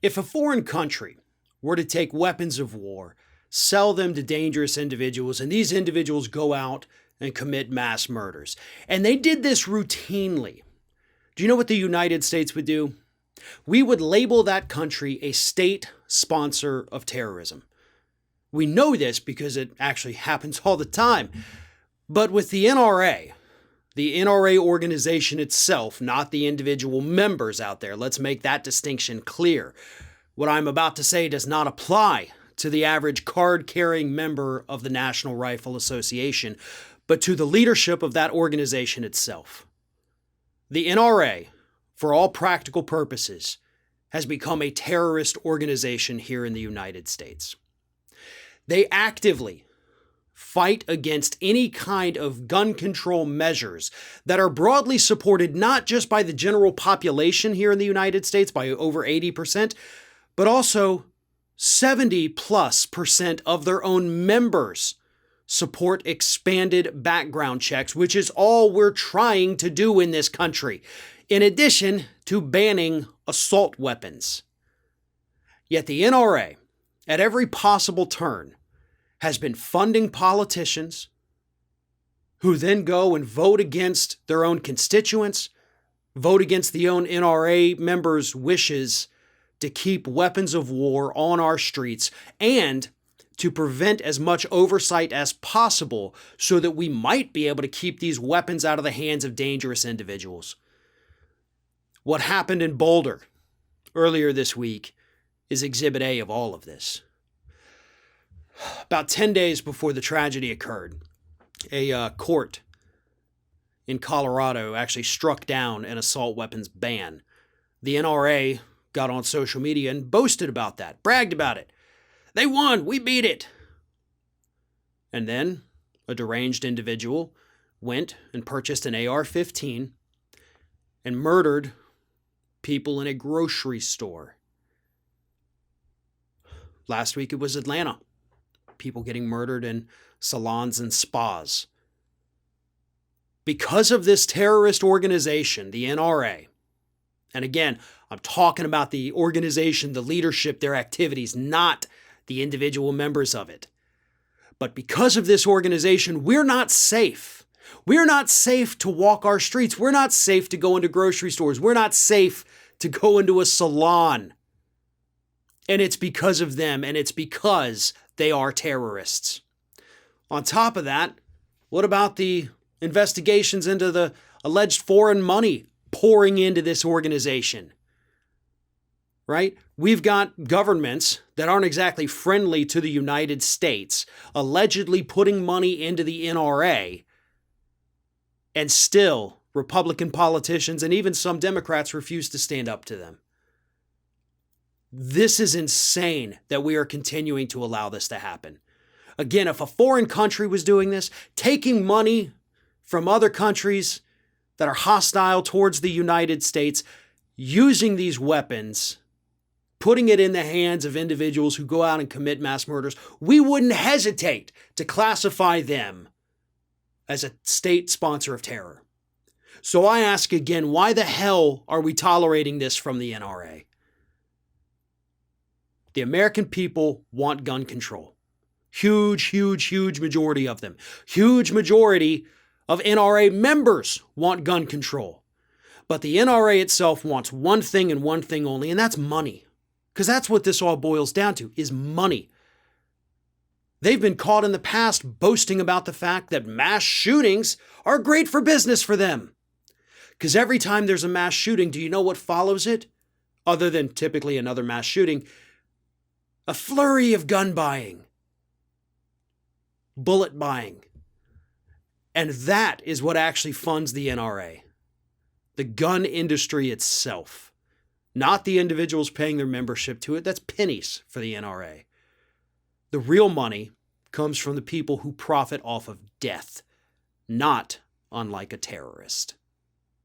If a foreign country were to take weapons of war, sell them to dangerous individuals, and these individuals go out and commit mass murders, and they did this routinely, do you know what the United States would do? We would label that country a state sponsor of terrorism. We know this because it actually happens all the time. But with the NRA organization itself, not the individual members out there, let's make that distinction clear. What I'm about to say does not apply to the average card-carrying member of the National Rifle Association, but to the leadership of that organization itself. The NRA, for all practical purposes, has become a terrorist organization here in the United States. They actively fight against any kind of gun control measures that are broadly supported not just by the general population here in the United States by over 80%, but also 70+% of their own members support expanded background checks, which is all we're trying to do in this country, in addition to banning assault weapons. Yet the NRA, at every possible turn, has been funding politicians who then go and vote against their own constituents, vote against the own NRA members' wishes to keep weapons of war on our streets, and to prevent as much oversight as possible so that we might be able to keep these weapons out of the hands of dangerous individuals. What happened in Boulder earlier this week is Exhibit A of all of this. About 10 days before the tragedy occurred, a court in Colorado actually struck down an assault weapons ban. The NRA got on social media and boasted about that, bragged about it. They won, we beat it. And then a deranged individual went and purchased an AR-15 and murdered people in a grocery store. Last week it was Atlanta. People getting murdered in salons and spas. Because of this terrorist organization, the NRA, and again, I'm talking about the organization, the leadership, their activities, not the individual members of it. But because of this organization, we're not safe. We're not safe to walk our streets. We're not safe to go into grocery stores. We're not safe to go into a salon. And it's because of them, and it's because they are terrorists. On top of that, what about the investigations into the alleged foreign money pouring into this organization? Right? We've got governments that aren't exactly friendly to the United States allegedly putting money into the NRA, and still Republican politicians and even some Democrats refuse to stand up to them. This is insane that we are continuing to allow this to happen. Again, if a foreign country was doing this, taking money from other countries that are hostile towards the United States, using these weapons, putting it in the hands of individuals who go out and commit mass murders, we wouldn't hesitate to classify them as a state sponsor of terror. So I ask again, why the hell are we tolerating this from the NRA? The American people want gun control. Huge majority of them. Huge majority of NRA members want gun control. But the NRA itself wants one thing and one thing only, and that's money. Because that's what this all boils down to, is money. They've been caught in the past boasting about the fact that mass shootings are great for business for them. Because every time there's a mass shooting, do you know what follows it? Other than typically another mass shooting, a flurry of gun buying, bullet buying. And that is what actually funds the NRA. The gun industry itself. Not the individuals paying their membership to it. That's pennies for the NRA. The real money comes from the people who profit off of death, not unlike a terrorist.